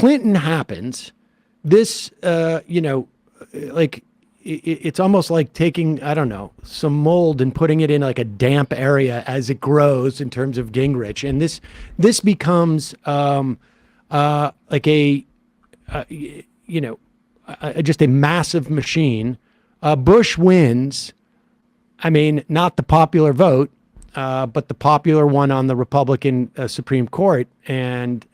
Clinton happens, this, it's almost like taking, I don't know, some mold and putting it in like a damp area as it grows in terms of Gingrich. And this becomes just a massive machine. Bush wins. I mean, not the popular vote, but the popular one on the Republican Supreme Court. And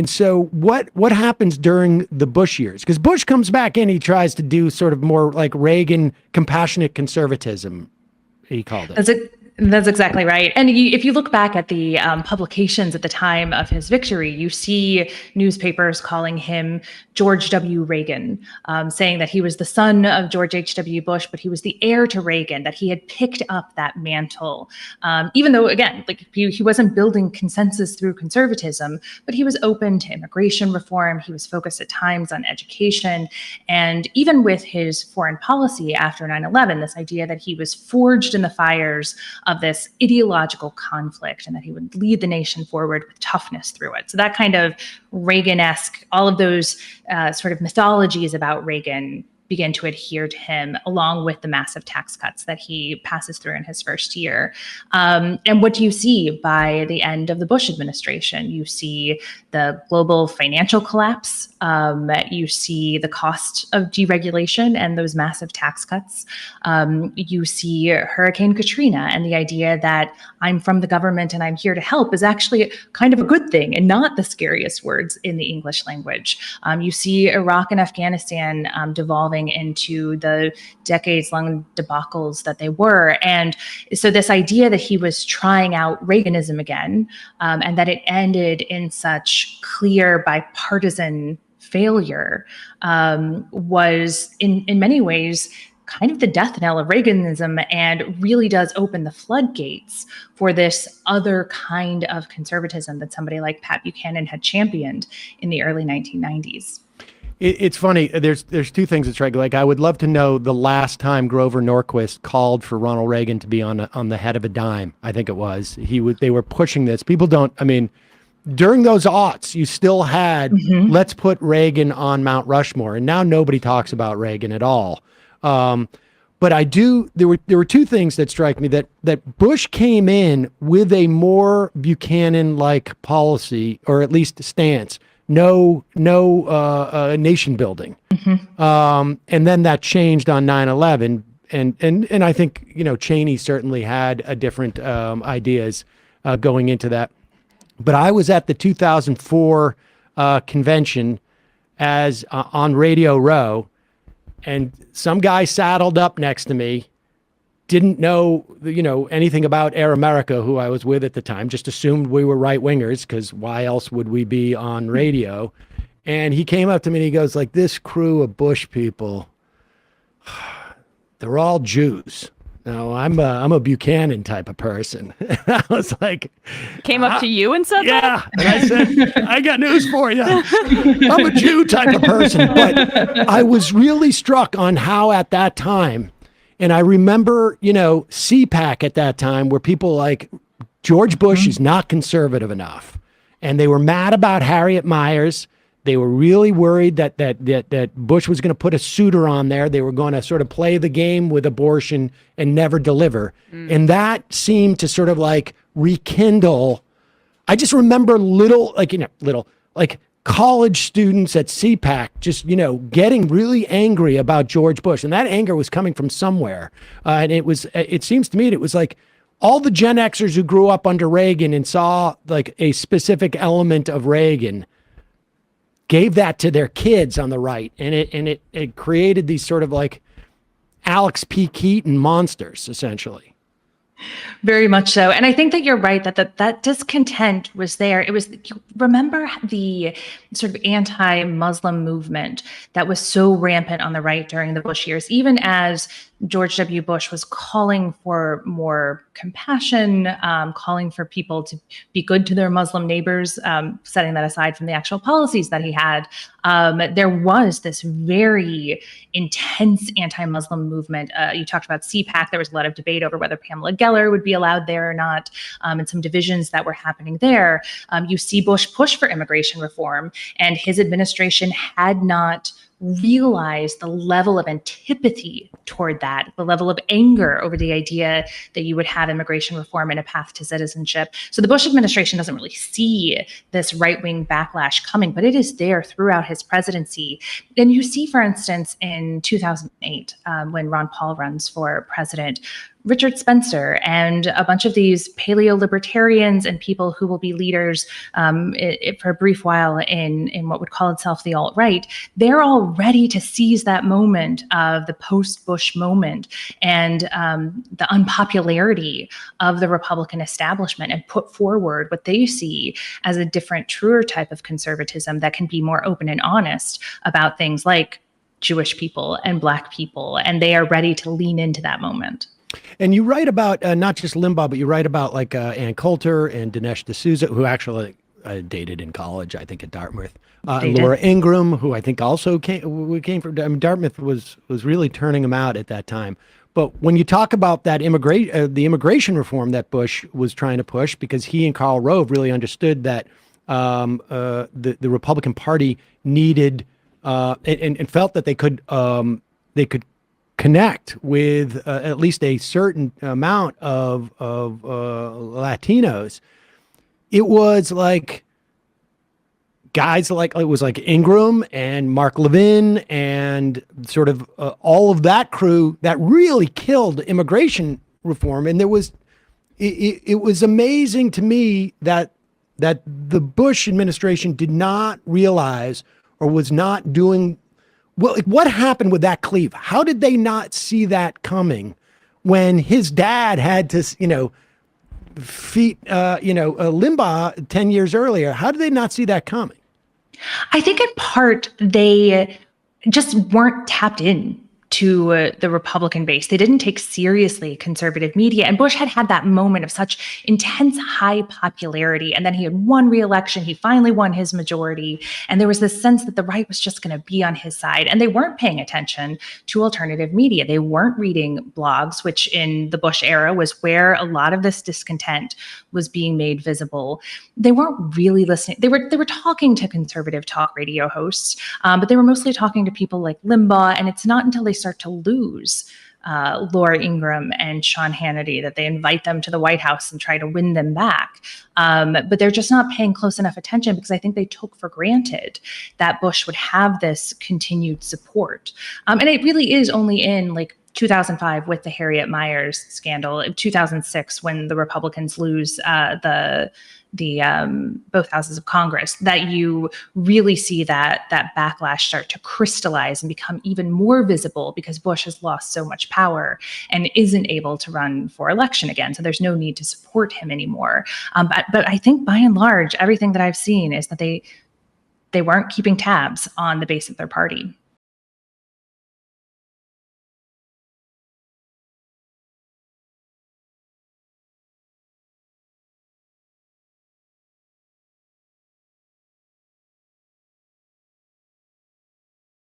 so what happens during the Bush years? Because Bush comes back in, he tries to do sort of more like Reagan compassionate conservatism, he called it. That's exactly right. And if you look back at the publications at the time of his victory, you see newspapers calling him George W. Reagan, saying that he was the son of George H.W. Bush, but he was the heir to Reagan, that he had picked up that mantle. Even though, again, like he wasn't building consensus through conservatism, but he was open to immigration reform. He was focused at times on education. And even with his foreign policy after 9/11, this idea that he was forged in the fires of this ideological conflict and that he would lead the nation forward with toughness through it. So that kind of Reagan-esque, all of those sort of mythologies about Reagan begin to adhere to him, along with the massive tax cuts that he passes through in his first year. And what do you see by the end of the Bush administration? You see the global financial collapse. You see the cost of deregulation and those massive tax cuts. You see Hurricane Katrina, and the idea that I'm from the government and I'm here to help is actually kind of a good thing and not the scariest words in the English language. You see Iraq and Afghanistan devolving into the decades-long debacles that they were. And so this idea that he was trying out Reaganism again, and that it ended in such clear bipartisan failure, was in many ways kind of the death knell of Reaganism, and really does open the floodgates for this other kind of conservatism that somebody like Pat Buchanan had championed in the early 1990s. It's funny. There's two things that strike. Like, I would love to know the last time Grover Norquist called for Ronald Reagan to be on the head of a dime. I think it was. They were pushing this. People don't. I mean, during those aughts, you still had let's put Reagan on Mount Rushmore, and now nobody talks about Reagan at all. But I do. There were two things that strike me. That Bush came in with a more Buchanan-like policy, or at least stance. No nation building. And then that changed on 9/11. And I think, Cheney certainly had a different ideas going into that. But I was at the 2004 convention as on Radio Row, and some guy saddled up next to me, didn't know, anything about Air America, who I was with at the time, just assumed we were right wingers, because why else would we be on radio? And he came up to me and he goes, like, this crew of Bush people, they're all Jews. Now, I'm a Buchanan type of person. And I was like, came up to you and said yeah. that? And I said, I got news for you. I'm a Jew type of person. But I was really struck on how at that time, and I remember, CPAC at that time, where people like George Bush is not conservative enough. And they were mad about Harriet Miers. They were really worried that Bush was going to put a suitor on there. They were going to sort of play the game with abortion and never deliver. And that seemed to sort of like rekindle. I just remember college students at CPAC just, getting really angry about George Bush. And that anger was coming from somewhere. And it seems to me it was like all the Gen Xers who grew up under Reagan and saw like a specific element of Reagan gave that to their kids on the right. And it created these sort of like Alex P. Keaton monsters, essentially. Very much so. And I think that you're right that discontent was there. It was, remember the sort of anti-Muslim movement that was so rampant on the right during the Bush years, even as George W. Bush was calling for more compassion, calling for people to be good to their Muslim neighbors, setting that aside from the actual policies that he had. There was this very intense anti-Muslim movement. You talked about CPAC. There was a lot of debate over whether Pamela Geller would be allowed there or not, and some divisions that were happening there. You see Bush push for immigration reform, and his administration had not realize the level of antipathy toward that, the level of anger over the idea that you would have immigration reform and a path to citizenship. So the Bush administration doesn't really see this right-wing backlash coming, but it is there throughout his presidency. And you see, for instance, in 2008, when Ron Paul runs for president, Richard Spencer and a bunch of these paleo-libertarians and people who will be leaders for a brief while in what would call itself the alt-right, they're all ready to seize that moment of the post-Bush moment and the unpopularity of the Republican establishment and put forward what they see as a different, truer type of conservatism that can be more open and honest about things like Jewish people and Black people, and they are ready to lean into that moment. And you write about not just Limbaugh, but you write about like Ann Coulter and Dinesh D'Souza, who actually dated in college, I think, at Dartmouth. Laura Ingraham, who I think also came from. I mean, Dartmouth was really turning them out at that time. But when you talk about that the immigration reform that Bush was trying to push, because he and Karl Rove really understood that the Republican Party needed and felt that they could connect with at least a certain amount of Latinos. It was like guys like Ingram and Mark Levin and sort of all of that crew that really killed immigration reform. And it was amazing to me that the Bush administration did not realize or was not doing. Well, what happened with that cleave? How did they not see that coming when his dad had to, Limbaugh 10 years earlier? How did they not see that coming? I think in part they just weren't tapped in to the Republican base. They didn't take seriously conservative media. And Bush had that moment of such intense high popularity. And then he had won re-election. He finally won his majority. And there was this sense that the right was just going to be on his side. And they weren't paying attention to alternative media. They weren't reading blogs, which in the Bush era was where a lot of this discontent was being made visible. They weren't really listening. They were talking to conservative talk radio hosts, but they were mostly talking to people like Limbaugh. And it's not until they start to lose Laura Ingraham and Sean Hannity that they invite them to the White House and try to win them back. But they're just not paying close enough attention because I think they took for granted that Bush would have this continued support. And it really is only in 2005 with the Harriet Miers scandal, 2006 when the Republicans lose both houses of Congress, that you really see that backlash start to crystallize and become even more visible because Bush has lost so much power and isn't able to run for election again. So there's no need to support him anymore. But I think by and large, everything that I've seen is that they weren't keeping tabs on the base of their party.